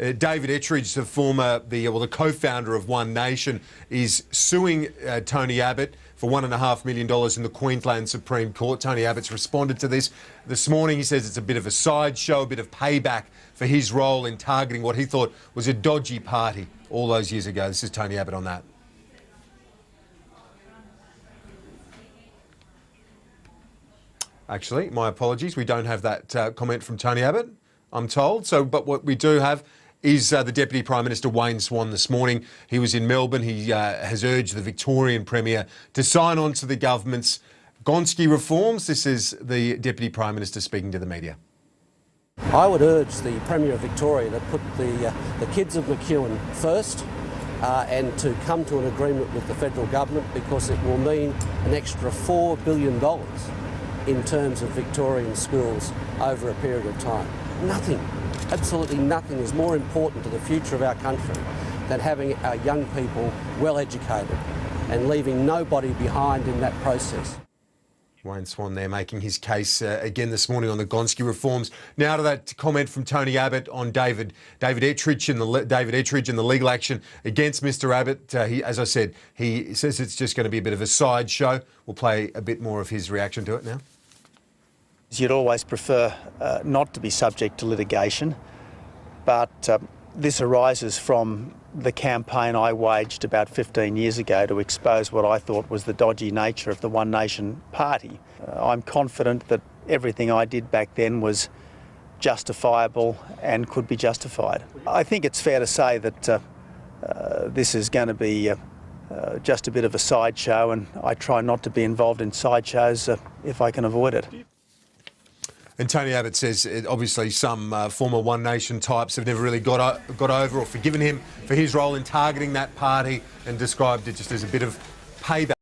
David Ettridge, the co-founder of One Nation, is suing Tony Abbott for $1.5 million in the Queensland Supreme Court. Tony Abbott's responded to this morning. He says it's a bit of a sideshow, a bit of payback for his role in targeting what he thought was a dodgy party all those years ago. This is Tony Abbott on that. Actually, my apologies. We don't have that comment from Tony Abbott, I'm told. But what we do have is the Deputy Prime Minister Wayne Swan this morning. He was in Melbourne. He has urged the Victorian Premier to sign on to the government's Gonski reforms. This is the Deputy Prime Minister speaking to the media. I would urge the Premier of Victoria to put the kids of McEwen first and to come to an agreement with the federal government, because it will mean an extra $4 billion in terms of Victorian schools over a period of time. Nothing, absolutely nothing is more important to the future of our country than having our young people well educated and leaving nobody behind in that process. Wayne Swan there making his case again this morning on the Gonski reforms. Now to that comment from Tony Abbott on David Ettridge and the legal action against Mr Abbott. As I said, he says it's just going to be a bit of a sideshow. We'll play a bit more of his reaction to it now. You'd always prefer not to be subject to litigation, but this arises from the campaign I waged about 15 years ago to expose what I thought was the dodgy nature of the One Nation party. I'm confident that everything I did back then was justifiable and could be justified. I think it's fair to say that this is going to be just a bit of a sideshow, and I try not to be involved in sideshows if I can avoid it. And Tony Abbott says obviously some former One Nation types have never really got over or forgiven him for his role in targeting that party, and described it just as a bit of payback.